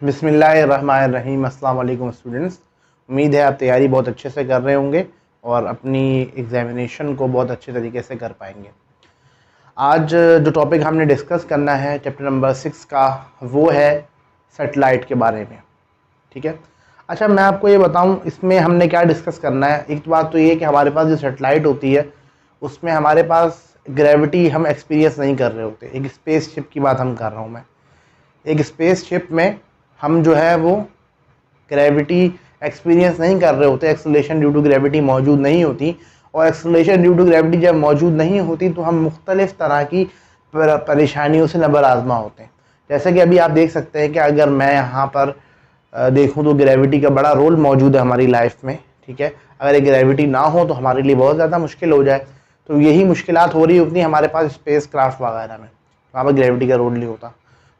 बिस्मिल्लाहिर्रहमानिर्रहीम। अस्सलाम वालेकुम स्टूडेंट्स। उम्मीद है आप तैयारी बहुत अच्छे से कर रहे होंगे और अपनी एग्ज़ामिनेशन को बहुत अच्छे तरीके से कर पाएंगे। आज जो टॉपिक हमने डिस्कस करना है चैप्टर नंबर 6 का, वो है सैटेलाइट के बारे में। ठीक है। अच्छा, मैं आपको ये बताऊं इसमें हमने क्या डिस्कस करना है। एक बात तो ये कि हमारे पास जो सैटेलाइट होती है उसमें हमारे पास ग्रेविटी हम एक्सपीरियंस नहीं कर रहे होते। एक स्पेस शिप की बात हम कर रहा हूँ मैं। एक स्पेस शिप में हम जो है वो ग्रेविटी एक्सपीरियंस नहीं कर रहे होते। एक्सेलरेशन ड्यू टू ग्रेविटी मौजूद नहीं होती, और एक्सेलरेशन ड्यू टू ग्रेविटी जब मौजूद नहीं होती तो हम मुख्तलिफ़ तरह की परेशानियों से नबर आज़मा होते हैं। जैसे कि अभी आप देख सकते हैं कि अगर मैं यहाँ पर देखूँ तो ग्रेविटी का बड़ा रोल मौजूद है हमारी लाइफ में। ठीक है। अगर ये ग्रेविटी ना हो तो हमारे लिए बहुत ज़्यादा मुश्किल हो जाए। तो यही मुश्किलात हो रही होती हैं हमारे पास स्पेस क्राफ्ट वगैरह में, वहाँ पर ग्रेविटी का रोल नहीं होता।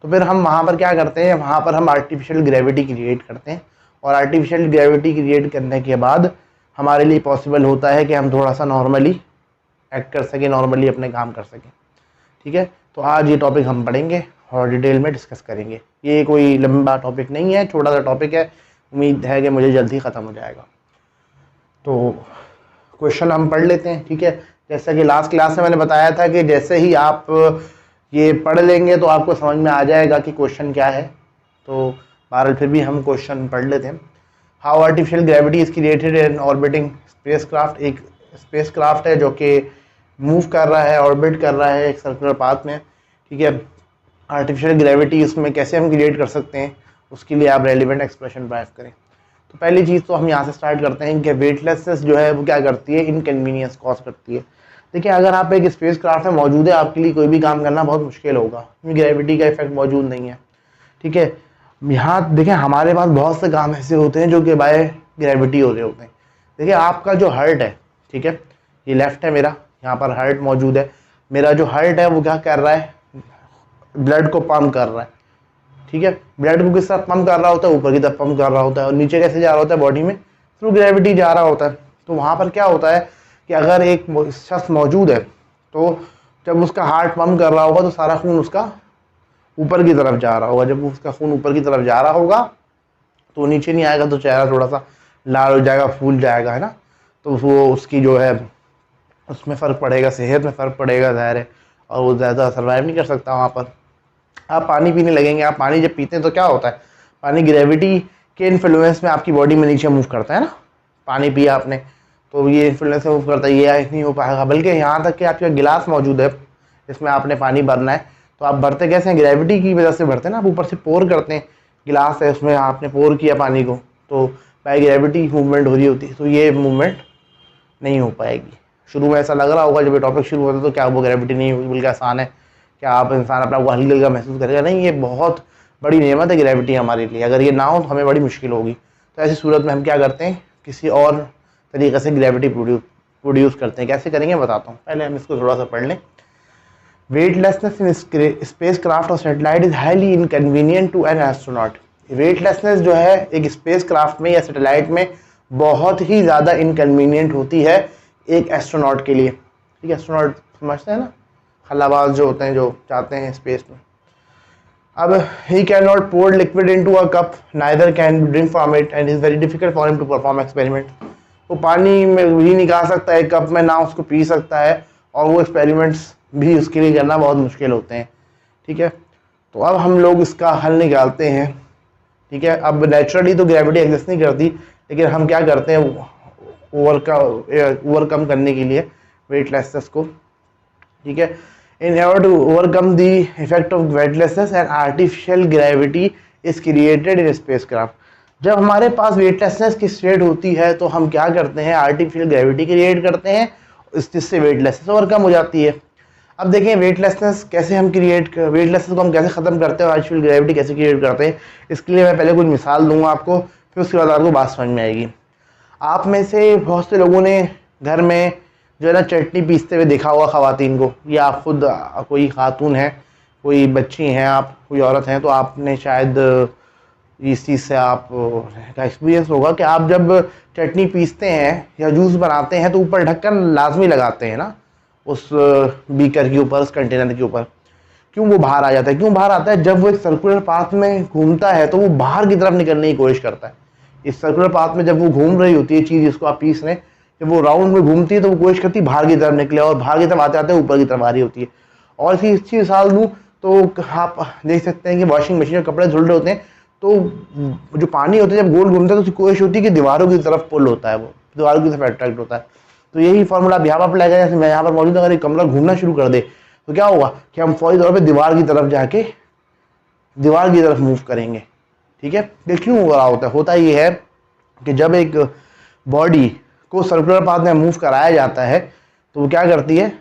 तो फिर हम वहाँ पर क्या करते हैं, वहाँ पर हम आर्टिफिशियल ग्रेविटी क्रिएट करते हैं, और आर्टिफिशियल ग्रेविटी क्रिएट करने के बाद हमारे लिए पॉसिबल होता है कि हम थोड़ा सा नॉर्मली एक्ट कर सकें, नॉर्मली अपने काम कर सकें। ठीक है। तो आज ये टॉपिक हम पढ़ेंगे और डिटेल में डिस्कस करेंगे। ये कोई लंबा टॉपिक नहीं है, छोटा सा टॉपिक है। उम्मीद है कि मुझे जल्दी ख़त्म हो जाएगा। तो क्वेश्चन हम पढ़ लेते हैं। ठीक है। जैसा कि लास्ट क्लास में मैंने बताया था कि जैसे ही आप ये पढ़ लेंगे तो आपको समझ में आ जाएगा कि क्वेश्चन क्या है। तो बहरहाल फिर भी हम क्वेश्चन पढ़ लेते हैं। How artificial gravity is created in orbiting spacecraft. एक स्पेसक्राफ्ट है जो कि मूव कर रहा है, ऑर्बिट कर रहा है एक सर्कुलर पाथ में। ठीक है। आर्टिफिशियल ग्रेविटी उसमें कैसे हम क्रिएट कर सकते हैं, उसके लिए आप रेलिवेंट एक्सप्रेशन ड्राइव करें। तो पहली चीज़ तो हम यहाँ से स्टार्ट करते हैं कि वेटलेसनेस जो है वो क्या करती है, इनकन्वीनियंस कॉज करती है। देखिए, अगर आप एक स्पेस क्राफ्ट में मौजूद है, आपके लिए कोई भी काम करना बहुत मुश्किल होगा, ग्रेविटी का इफेक्ट मौजूद नहीं है। ठीक है। यहाँ देखिए, हमारे पास बहुत से काम ऐसे होते हैं जो कि बाय ग्रेविटी हो रहे होते हैं। देखिए, आपका जो हार्ट है, ठीक है, ये लेफ्ट है मेरा, यहाँ पर हार्ट मौजूद है। मेरा जो हार्ट है वो क्या कर रहा है, ब्लड को पंप कर रहा है। ठीक है। ब्लड को किस तरह पंप कर रहा होता है, ऊपर की तरफ पंप कर रहा होता है, और नीचे कैसे जा रहा होता है, बॉडी में थ्रू ग्रेविटी जा रहा होता है। तो वहाँ पर क्या होता है कि अगर एक शख्स मौजूद है तो जब उसका हार्ट पंप कर रहा होगा तो सारा खून उसका ऊपर की तरफ जा रहा होगा। जब उसका खून ऊपर की तरफ जा रहा होगा तो नीचे नहीं आएगा, तो चेहरा थोड़ा सा लाल हो जाएगा, फूल जाएगा, है ना। तो वो उसकी जो है उसमें फ़र्क पड़ेगा, सेहत में फ़र्क पड़ेगा, ज़ाहिर है, और वो ज़्यादा सर्वाइव नहीं कर सकता वहाँ पर। आप पानी पीने लगेंगे, आप पानी जब पीते हैं तो क्या होता है, पानी ग्रेविटी के इन्फ्लुएंस में आपकी बॉडी में नीचे मूव करता है ना। पानी पिया आपने तो ये इन्फ्लुएंस मूव करता है, ये नहीं हो पाएगा। बल्कि यहाँ तक कि आपका गिलास मौजूद है जिसमें आपने पानी भरना है, तो आप भरते कैसे हैं, ग्रेविटी की वजह से भरते हैं ना। आप ऊपर से पोर करते हैं, गिलास है उसमें आपने पोर किया पानी को, तो बाय ग्रेविटी मूवमेंट हो रही होती है। तो ये मूवमेंट नहीं हो पाएगी। शुरू में ऐसा लग रहा होगा जब ये टॉपिक शुरू होता है तो क्या वो ग्रेविटी नहीं होगी, बल्कि आसान है, क्या आप इंसान अपना को हल्का हल्का महसूस करेगा। नहीं, ये बहुत बड़ी नेमत है ग्रेविटी हमारे लिए। अगर ये ना हो तो हमें बड़ी मुश्किल होगी। तो ऐसी सूरत में हम क्या करते हैं, किसी और तरीके से ग्रेविटी प्रोड्यूस करते हैं। कैसे करेंगे बताता हूँ, पहले हम इसको थोड़ा सा पढ़ लें। वेटलेसनेस इन स्पेस क्राफ्ट और satellite is highly inconvenient to an astronaut. Weightlessness जो है एक स्पेस क्राफ्ट में या सैटेलाइट में बहुत ही ज़्यादा इनकन्वीनियंट होती है एक एस्ट्रोनॉट के लिए। ठीक है। एस्ट्रोनॉट समझते हैं ना, खलाबाज जो होते हैं, जो जाते हैं स्पेस में। अब he can not pour liquid into a cup, neither can drink from it, and is very difficult for him to perform experiment. वो पानी में भी निकाल सकता है कप में, ना उसको पी सकता है, और वो एक्सपेरिमेंट्स भी उसके लिए करना बहुत मुश्किल होते हैं। ठीक है। तो अब हम लोग इसका हल निकालते हैं। ठीक है। अब नेचुरली तो ग्रेविटी एग्जिस्ट नहीं करती, लेकिन हम क्या करते हैं ओवरकम करने के लिए वेटलेसनेस को। ठीक है। In order to overcome the effect of weightlessness and artificial gravity is created in spacecraft। जब हमारे पास वेटलेसनेस की स्टेट होती है तो हम क्या करते हैं, आर्टिफिशियल ग्रेविटी क्रिएट करते हैं, जिससे वेटलेसनेस ओवरकम हो जाती है। अब देखें वेटलेसनेस कैसे हम वेटलेसनेस को हम कैसे ख़त्म करते हैं, आर्टिफिशियल ग्रेविटी कैसे क्रिएट करते हैं। इसके लिए मैं पहले कुछ मिसाल दूंगा आपको, फिर उसके बाद आपको बात समझ में आएगी। आप में से बहुत से लोगों ने घर में जो है ना चटनी पीसते हुए देखा होगा ख़वातीन को, या आप खुद कोई खातून है, कोई बच्ची हैं, आप कोई औरत हैं, तो आपने शायद इस चीज़ से आप का एक्सपीरियंस होगा कि आप जब चटनी पीसते हैं या जूस बनाते हैं तो ऊपर ढक्कन लाजमी लगाते हैं ना, उस बीकर के ऊपर, उस कंटेनर के ऊपर। क्यों वो बाहर आ जाता है? क्यों बाहर आता है? जब वो एक सर्कुलर पाथ में घूमता है तो वो बाहर की तरफ निकलने की कोशिश करता है। इस सर्कुलर पाथ में जब वो घूम रही होती है चीज़, जिसको आप पीस रहे हैं, जब वो राउंड में घूमती है तो वो कोशिश करती है बाहर की तरफ निकले, और बाहर की तरफ आते आते ऊपर की तरफ आ रही होती है। और इसी इसी मिसाल दूँ तो आप देख सकते हैं कि वॉशिंग मशीन में कपड़े धुल रहे होते हैं तो जो पानी होता है जब गोल घूमता है तो उसकी कोशिश होती है कि दीवारों की तरफ पुल होता है, वो दीवारों की तरफ अट्रैक्ट होता है। तो यही फॉर्मूला आप यहाँ पर अप्लाई करें। जैसे मैं यहाँ पर मौजूद, अगर एक कमरा घूमना शुरू कर दे तो क्या होगा कि हम फौरी तौर पे दीवार की तरफ जाके दीवार की तरफ मूव करेंगे। ठीक है, ये क्यों हो रहा होता है? होता ये है कि जब एक बॉडी को सर्कुलर पाथ में मूव कराया जाता है तो वो क्या करती है,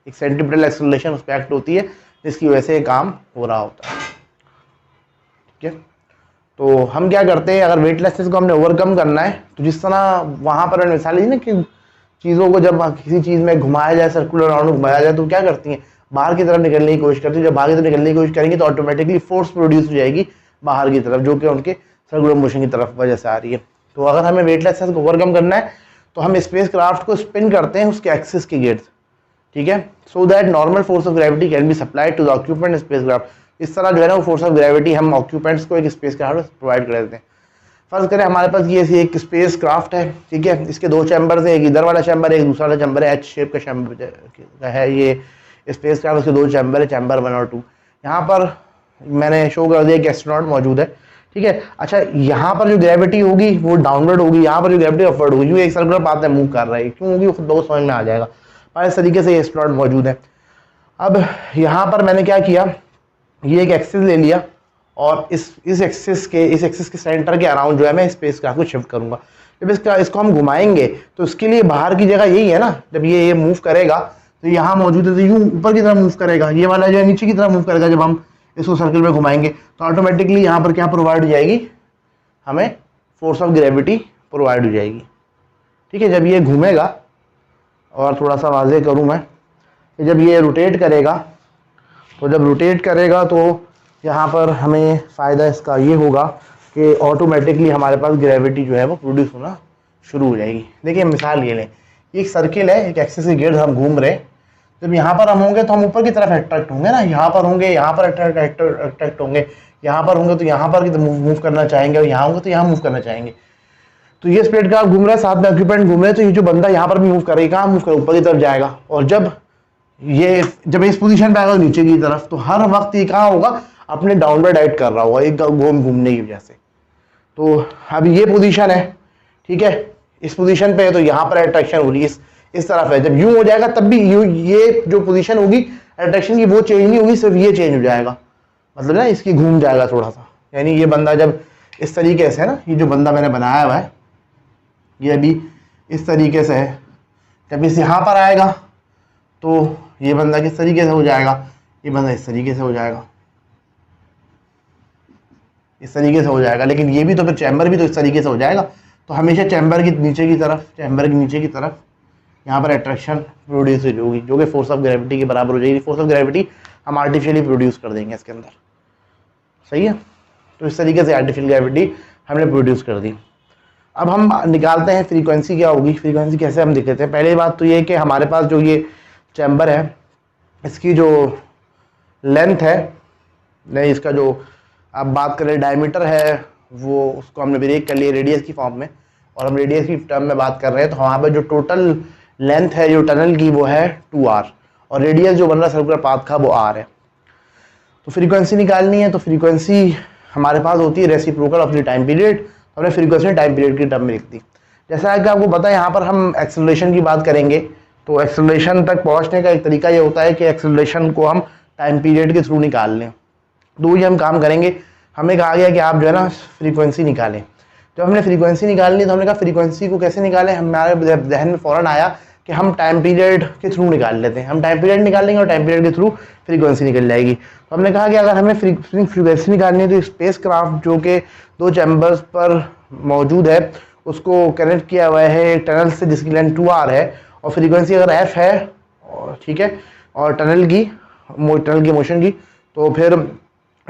एक सेंट्रीपिटल एक्सेलरेशन उस पर एक्ट होती है, जिसकी वजह से काम हो रहा होता है। ठीक है, तो हम क्या करते हैं, अगर वेटलेसनेस को हमने ओवरकम करना है तो जिस तरह वहाँ पर मैंने मिसाल ली ना कि चीज़ों को जब किसी चीज़ में घुमाया जाए, सर्कुलर राउंड घुमाया जाए, तो क्या करती हैं, बाहर की तरफ निकलने की कोशिश करती है। जब बाहर की तरफ निकलने की कोशिश करेंगे तो ऑटोमेटिकली फोर्स प्रोड्यूस हो जाएगी बाहर की तरफ, जो कि उनके सर्कुलर मोशन की तरफ वजह से आ रही है। तो अगर हमें वेटलेसनेस को ओवरकम करना है तो हम स्पेस क्राफ्ट को स्पिन करते हैं उसके एक्सिस के गिर्द। ठीक है, so that normal force of gravity can be supplied to the occupant spacecraft. इस तरह जो है ना वो फोर्स ऑफ ग्रेविटी हम ऑक्यूपेंट्स को एक स्पेस क्राफ्ट प्रोवाइड कर देते हैं। फर्ज करें हमारे पास ये एक स्पेस क्राफ्ट है। ठीक है, इसके दो चैम्बर है, एक इधर वाला चैम्बर है, एक दूसरा वाला चैम्बर है, एच शेप का चैम्बर है ये स्पेस क्राफ्ट। उसके दो चैम्बर है, चैम्बर 1 और 2। यहाँ पर मैंने शो कर दिया कि एस्ट्रोनॉट मौजूद है। ठीक है, अच्छा यहाँ पर जो ग्रेविटी होगी वो डाउनवर्ड होगी, यहाँ पर जो ग्रेविटी अपवर्ड होगी, जो एक सर्कुलर पाथ में मूव कर रहा है, क्यों होगी वो खुद बहुत समझ में आ जाएगा। और इस तरीके से ये एस्ट्रोनॉट मौजूद है। अब यहाँ पर मैंने क्या किया, ये एक एक्सिस ले लिया और इस एक्सिस के सेंटर के अराउंड जो है मैं स्पेस क्राफ्ट को शिफ्ट करूंगा। जब इसको हम घुमाएंगे तो इसके लिए बाहर की जगह यही है ना, जब ये मूव करेगा तो यहाँ मौजूद है तो यूँ ऊपर की तरफ मूव करेगा, ये वाला जो है नीचे की तरफ मूव करेगा। जब हम इसको सर्कल में घुमाएंगे तो ऑटोमेटिकली यहाँ पर क्या प्रोवाइड हो जाएगी, हमें फोर्स ऑफ ग्रेविटी प्रोवाइड हो जाएगी। ठीक है, जब ये घूमेगा, और थोड़ा सा वाज़ेह करूँ मैं, जब ये रोटेट करेगा तो जब रोटेट करेगा तो यहाँ पर हमें फ़ायदा इसका ये होगा कि ऑटोमेटिकली हमारे पास ग्रेविटी जो है वो प्रोड्यूस होना शुरू हो जाएगी। देखिए मिसाल ये लें, एक सर्किल है, एक एक्सिस के गिर्द हम घूम रहे हैं। जब यहाँ पर हम होंगे तो हम ऊपर की तरफ अट्रैक्ट होंगे ना, यहाँ पर होंगे यहाँ पर अट्रैक्ट होंगे, यहाँ पर होंगे तो यहाँ पर मूव करना चाहेंगे, और यहाँ होंगे तो यहाँ मूव करना चाहेंगे। तो ये स्प्लिट का घूम रहा है, साथ में ऑक्यूपेंट घूम रहे हैं, तो ये जो बंदा यहाँ पर भी मूव करेगा, कहाँ मूव करेगा, ऊपर की तरफ जाएगा। और जब इस पोजीशन पे आएगा नीचे की तरफ, तो हर वक्त ये कहाँ होगा, अपने डाउनवर्ड डाइट कर रहा होगा एक घूमने की वजह से। तो अब ये पोजीशन है, ठीक है, इस पोजीशन पे है तो यहाँ पर अट्रैक्शन हो रही है, इस तरफ है। जब यूं हो जाएगा तब भी ये जो पोजीशन होगी अट्रैक्शन की वो चेंज नहीं होगी, सिर्फ ये चेंज हो जाएगा, मतलब ना इसकी घूम जाएगा थोड़ा सा। यानी ये बंदा जब इस तरीके से है ना, ये जो बंदा मैंने बनाया हुआ है ये अभी इस तरीके से है, जब इस यहाँ पर आएगा तो ये बंदा किस तरीके से हो जाएगा, ये बंदा इस तरीके से हो जाएगा, इस तरीके से हो जाएगा। लेकिन ये भी तो फिर चैम्बर भी तो इस तरीके से हो जाएगा। तो हमेशा चैम्बर की नीचे की तरफ यहाँ पर अट्रैक्शन प्रोड्यूस होगी, जो कि फोर्स ऑफ ग्रेविटी के बराबर हो जाएगी। फोर्स ऑफ ग्रेविटी हम आर्टिफिशियली प्रोड्यूस कर देंगे इसके अंदर, सही है। तो इस तरीके से आर्टिफिशियल ग्रेविटी हमने प्रोड्यूस कर दी। अब हम निकालते हैं फ्रीक्वेंसी क्या होगी। फ्रीक्वेंसी कैसे हम दिखाते हैं, पहली बात तो ये कि हमारे पास जो ये चैम्बर है इसकी जो लेंथ है, नहीं इसका जो आप बात करें डायमीटर है, वो उसको हमने ब्रेक कर लिया रेडियस की फॉर्म में, और हम रेडियस की टर्म में बात कर रहे हैं। तो वहाँ पर जो टोटल लेंथ है जो टनल की वो है 2r, और रेडियस जो बन रहा सर्कुलर पाथ का वो r है। तो फ्रीक्वेंसी निकालनी है, तो फ्रीक्वेंसी हमारे पास होती है reciprocal of the time period. हमने फ्रीक्वेंसी टाइम पीरियड की टर्म में लिख दी। जैसा कि आपको पता है यहाँ पर हम एक्सेलरेशन की बात करेंगे, तो एक्सेलरेशन तक पहुँचने का एक तरीका ये होता है कि एक्सेलरेशन को हम टाइम पीरियड के थ्रू निकाल लें। तो ये हम काम करेंगे। हमें कहा गया कि आप जो है ना फ्रीक्वेंसी निकालें। जब हमने फ्रीक्वेंसी निकालनी तो हमने कहा फ्रीक्वेंसी को कैसे निकालें, हमारे जहन में फ़ौरन आया कि हम टाइम पीरियड के थ्रू निकाल लेते हैं। हम टाइम पीरियड निकालेंगे और टाइम पीरियड के थ्रू फ्रीक्वेंसी निकल जाएगी। तो हमने कहा कि अगर हमें फ्रीक्वेंसी निकालनी है तो स्पेस क्राफ्ट जो कि 2 चैम्बर्स पर मौजूद है उसको कनेक्ट किया हुआ है एक टनल से जिसकी लेंथ 2r है, और फ्रीक्वेंसी अगर f है, ठीक है, और टनल की मोशन की, तो फिर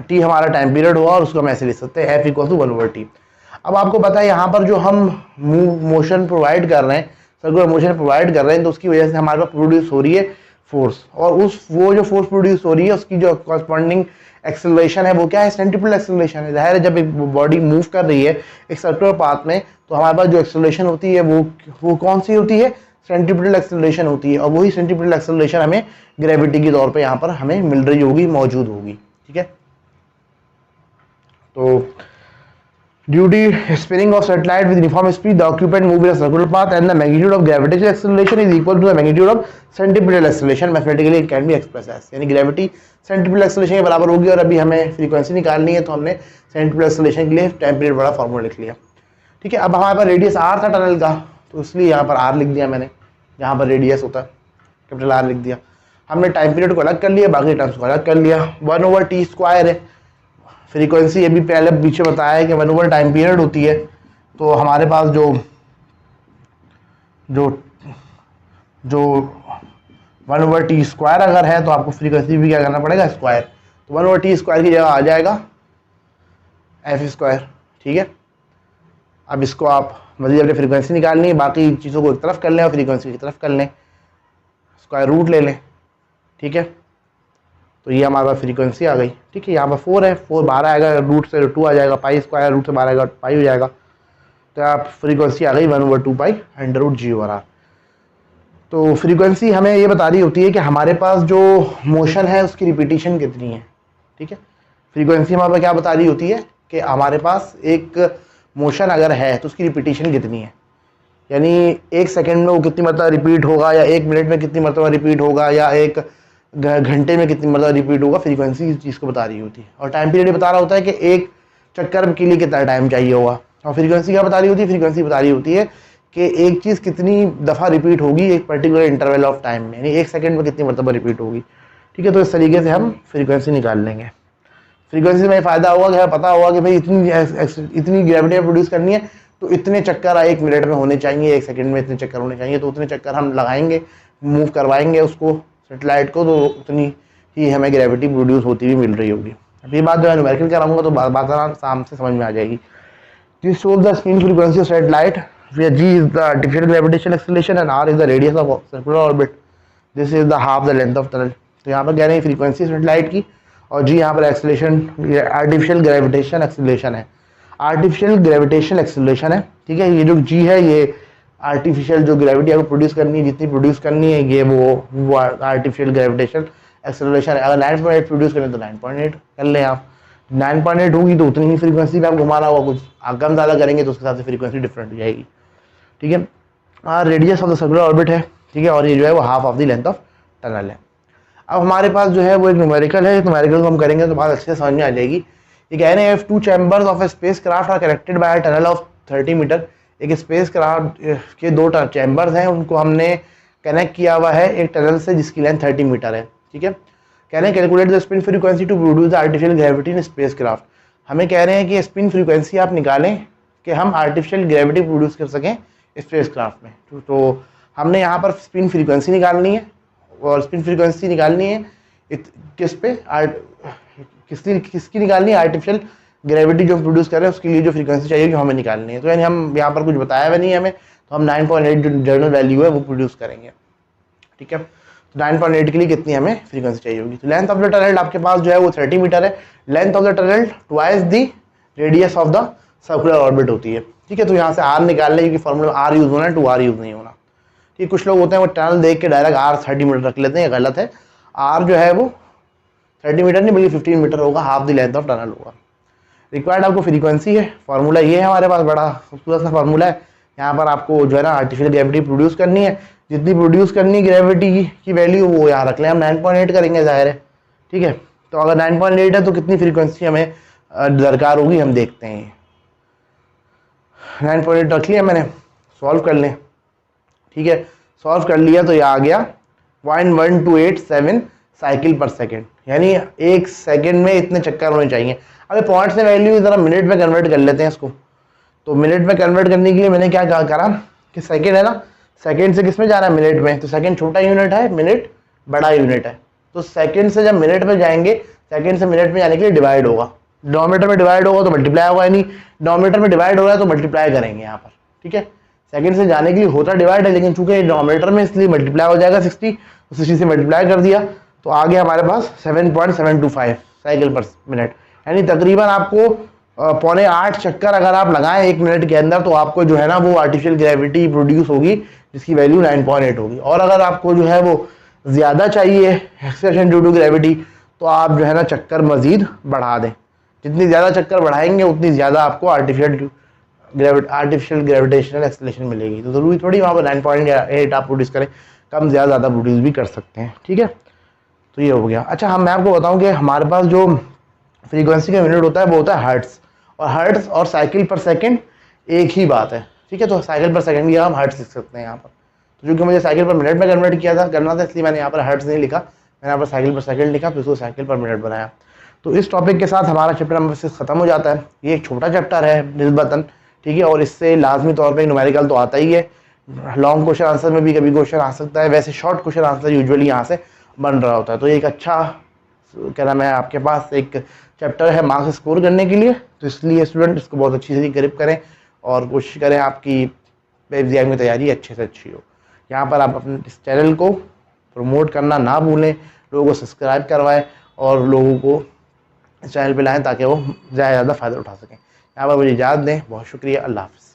t हमारा टाइम पीरियड हुआ, और उसको हम ऐसे लिख सकते हैं f = 1/t। अब आपको पता है यहाँ पर जो हम मोशन प्रोवाइड कर रहे हैं, सर्कुलर मोशन प्रोवाइड कर रहे हैं, तो उसकी वजह से हमारे पास प्रोड्यूस हो रही है फोर्स, और वो जो फोर्स प्रोड्यूस हो रही है उसकी जो कॉरस्पॉन्डिंग एक्सेलरेशन है वो क्या है, सेंट्रीपिटल एक्सेलरेशन है। जाहिर है जब एक बॉडी मूव कर रही है एक सर्कुलर पाथ में तो हमारे पास जो एक्सेलरेशन होती है वो कौन सी होती है, सेंट्रीपिटल एक्सेलरेशन होती है। और वही सेंट्रीपिटल एक्सेलरेशन हमें ग्रेविटी के तौर पे यहाँ पर हमें मिल रही होगी, मौजूद होगी। ठीक है, तो due to spinning of satellite with uniform speed, the occupant move in a circular path and the magnitude of gravitational acceleration is equal to the magnitude of centripetal acceleration. Mathematically it can be expressed as, यानी gravity centripetal acceleration के बराबर होगी। और अभी हमें frequency निकालनी है तो हमने सेंट्रीपिटल एक्सेलरेशन के लिए टाइम पीरियड बड़ा फॉर्मूला लिख लिया। ठीक है, अब हमारे पास रेडियस आर था टनल का, तो इसलिए यहाँ पर आर लिख दिया मैंने, यहाँ पर रेडियस होता है कैपिटल आर लिख दिया। हमने टाइम पीरियड को अलग कर लिया, बाकी टर्म्स को अलग कर लिया। 1/t² है फ्रीक्वेंसी, ये भी पहले पीछे बताया है कि 1 टाइम पीरियड होती है। तो हमारे पास जो जो जो 1/t² अगर है तो आपको फ्रीक्वेंसी भी क्या करना पड़ेगा, स्क्वायर। तो 1/t² की जगह आ जाएगा f²। ठीक है, अब इसको आप मतलब अपनी फ्रीक्वेंसी निकालनी है, बाकी चीज़ों को एक तरफ कर लें और फ्रीक्वेंसी की तरफ कर लें, स्क्वायर रूट ले लें। ठीक है, तो ये हमारे पास फ्रीक्वेंसी आ गई। ठीक है, यहाँ पर 4 है, 4 बाहर आएगा, रूट से 2 आ जाएगा, π² रूट से बाहर आएगा, पाई हो जाएगा। तो आप फ्रीक्वेंसी आ गई 1/2π√g/r। तो फ्रीक्वेंसी हमें ये बता रही होती है कि हमारे पास जो मोशन है उसकी रिपीटिशन कितनी है। ठीक है, फ्रीक्वेंसी हमारे पास क्या बता रही होती है कि हमारे पास एक मोशन अगर है तो उसकी रिपीटिशन कितनी है, यानी 1 सेकेंड में वो कितनी मरतबा रिपीट होगा, या 1 मिनट में कितनी मरतबा रिपीट होगा, या 1 घंटे में कितनी मरतबा रिपीट होगा। फ्रीक्वेंसी इस चीज़ को बता रही होती है। और टाइम पीरियड बता रहा होता है कि एक चक्कर के लिए कितना टाइम चाहिए होगा। और फ्रीक्वेंसी क्या बता रही होती है, फ्रीक्वेंसी बता रही होती है कि एक चीज़ कितनी दफ़ा रिपीट होगी एक पर्टिकुलर इंटरवल ऑफ टाइम में, यानी 1 सेकेंड में कितनी मरतबा रिपीट होगी। ठीक है, तो इस तरीके से हम फ्रीक्वेंसी निकाल लेंगे। फ्रीक्वेंसी में फ़ायदा होगा कि हमें पता होगा कि भाई इतनी ग्रेविटी प्रोड्यूस करनी है तो इतने चक्कर 1 मिनट में होने चाहिए, 1 सेकेंड में इतने चक्कर होने चाहिए, तो उतने चक्कर हम लगाएंगे, मूव करवाएंगे उसको सेटेलाइट को, तो उतनी ही हमें ग्रेविटी प्रोड्यूस होती हुई मिल रही होगी। अब ये बात जो है न्यूमेरिकल कराऊंगा तो बात आराम से समझ में आ जाएगी। This shows the spin frequency of satellite where g is the artificial gravitational acceleration and r is the radius of circular orbit. This is the half the length of tunnel. तो यहाँ पर कह रहे हैं फ्रीक्वेंसी सेटेलाइट की और g यहाँ पर एक्सेलरेशन, आर्टिफिशियल ग्रेविटेशन एक्सेलरेशन है, आर्टिफिशियल ग्रेविटेशन एक्सेलरेशन है। ठीक है, ये जो g है ये आर्टिफिशियल जो ग्रेविटी आपको प्रोड्यूस करनी है, जितनी प्रोड्यूस करनी है ये वो आर्टिफिशियल ग्रेविटेशन एक्सेलरेशन है। अगर 9.8 प्रोड्यूस करें तो 9.8 कर लें आप, 9.8 होगी तो उतनी ही फ्रीक्वेंसी पे आप घुमाना होगा, कुछ कम ज़्यादा करेंगे तो उसके साथ से फ्रीक्वेंसी डिफरेंट हो जाएगी। ठीक है, radius of the circular orbit है। ठीक है, और ये जो है वो half of the length of tunnel है। अब हमारे पास जो है वो एक न्यूमेरिकल है, न्यूमेरिकल को हम करेंगे तो बहुत अच्छे से समझ में आ जाएगी। ये कह रहे हैं if 2 chambers of a spacecraft are connected by a tunnel of 30 metre, एक स्पेस क्राफ्ट के 2 चैम्बर्स हैं, उनको हमने कनेक्ट किया हुआ है एक टनल से जिसकी लेंथ 30 मीटर है। ठीक है, कह रहे हैं calculate the spin frequency to produce the artificial gravity in spacecraft. हमें कह रहे हैं कि स्पिन फ्रीक्वेंसी आप निकालें कि हम आर्टिफिशियल ग्रेविटी प्रोड्यूस कर सकें स्पेस क्राफ्ट में। तो हमने यहाँ पर स्पिन फ्रीक्वेंसी निकालनी है, और स्पिन फ्रीक्वेंसी निकालनी है किस पे, किसकी निकालनी है, आर्टिफिशियल ग्रेविटी जो प्रोड्यूस कर रहे हैं उसके लिए जो फ्रीक्वेंसी चाहिए जो हमें निकालनी है। तो यानी हम यहाँ पर कुछ बताया हुआ नहीं है हमें, तो हम 9.8 जो जर्नल वैल्यू है वो प्रोड्यूस करेंगे। ठीक है, तो 9.8 के लिए कितनी हमें फ्रीक्वेंसी चाहिए होगी। तो लेंथ ऑफ द टनल आपके पास जो है वो 30 मीटर है। Length of the tunnel twice the radius of the circular orbit होती है। ठीक है, तो यहाँ से आर निकाल लें, क्योंकि फॉर्मूला आर यूज़ होना है, 2r यूज़ नहीं होना। ठीक, कुछ लोग होते हैं वो टनल देख के डायरेक्ट आर 30 मीटर रख लेते हैं, गलत है। आर जो है वो 30 मीटर नहीं बल्कि 15 मीटर होगा, half the length of tunnel होगा। रिक्वायर्ड आपको फ्रीक्वेंसी है, फार्मूला ये है हमारे पास, बड़ा खूबसूरत सा फार्मूला है। यहाँ पर आपको जो है ना आर्टिफिशियल ग्रेविटी प्रोड्यूस करनी है, जितनी प्रोड्यूस करनी है ग्रेविटी की वैल्यू वो यहाँ रख लें, हम 9.8 करेंगे जाहिर है। ठीक है, तो अगर 9.8 है तो कितनी फ्रीक्वेंसी हमें दरकार होगी हम देखते हैं। 9.8 रख लिया मैंने, सॉल्व कर लें। ठीक है, सॉल्व कर लिया तो ये आ गया 0.1287 साइकिल पर सेकेंड, यानी 1 सेकेंड में इतने चक्कर होने चाहिए। अभी पॉइंट से वैल्यू ज़रा मिनट में कन्वर्ट कर लेते हैं इसको। तो मिनट में कन्वर्ट करने के लिए मैंने क्या करा कि सेकेंड है ना, सेकेंड से किस में जाना है, मिनट में। तो सेकेंड छोटा यूनिट है, मिनट बड़ा यूनिट है। तो सेकेंड से जब मिनट में जाएंगे, सेकेंड से मिनट में जाने के लिए डिवाइड होगा, डिनोमिनेटर में डिवाइड होगा तो मल्टीप्लाई होगा, यानी डिनोमिनेटर में डिवाइड हो रहा है तो मल्टीप्लाई करेंगे यहाँ पर। ठीक है, सेकेंड से जाने के लिए होता डिवाइड है, लेकिन चूंकि डिनोमिनेटर में इसलिए मल्टीप्लाई हो जाएगा 60, 60 से मल्टीप्लाई कर दिया तो आ गया हमारे पास 7.725 साइकिल पर मिनट, यानी तकरीबन आपको 7.25 चक्कर अगर आप लगाएं 1 मिनट के अंदर तो आपको जो है ना वो आर्टिफिशियल ग्रेविटी प्रोड्यूस होगी जिसकी वैल्यू 9.8 होगी। और अगर आपको जो है वो ज़्यादा चाहिए एक्सेलरेशन ड्यू टू ग्रेविटी तो आप जो है ना चक्कर मज़ीद बढ़ा दें, जितनी ज़्यादा चक्कर बढ़ाएंगे उतनी ज़्यादा आपको आर्टिफिशियल ग्रेविटेशनल एक्सेलरेशन मिलेगी। तो ज़रूरी थोड़ी वहाँ पर 9.8 आप प्रोड्यूस करें, कम ज़्यादा प्रोड्यूस भी कर सकते हैं। ठीक है, तो ये हो गया। अच्छा मैं आपको बताऊं कि हमारे पास जो फ्रीक्वेंसी का यूनिट होता है वो होता है हर्ट्स, और हर्ट्स और साइकिल पर सेकंड एक ही बात है। ठीक है, तो साइकिल पर सेकंड की हम हर्ट्स लिख सकते हैं यहाँ पर। तो क्योंकि मुझे साइकिल पर मिनट में कन्वर्ट करना था इसलिए मैंने यहाँ पर हर्ट्स नहीं लिखा, मैंने यहाँ पर साइकिल पर सेकंड लिखा, फिर उसको साइकिल पर मिनट बनाया। तो इस टॉपिक के साथ हमारा चैप्टर नंबर 6 खत्म हो जाता है। ये एक छोटा चैप्टर है निस्बतन, ठीक है, और इससे लाजमी तौर पर न्यूमेरिकल तो आता ही है। लॉन्ग क्वेश्चन आंसर में भी कभी क्वेश्चन आ सकता है, वैसे शॉर्ट क्वेश्चन आंसर यूजुअली यहाँ से बन रहा होता है। तो एक अच्छा क्या नाम है आपके पास एक चैप्टर है मार्क्स स्कोर करने के लिए, तो इसलिए स्टूडेंट इसको बहुत अच्छी से ग्रिप करें और कोशिश करें आपकी एग्जाम की तैयारी अच्छे से अच्छी हो। यहाँ पर आप अपने इस चैनल को प्रमोट करना ना भूलें, लोगों को सब्सक्राइब करवाएं और लोगों को इस चैनल पर लाएँ ताकि वो ज़्यादा फ़ायदा उठा सकें। यहाँ पर मुझे इजाज़त दें, बहुत शुक्रिया, अल्लाह हाफ़िज़।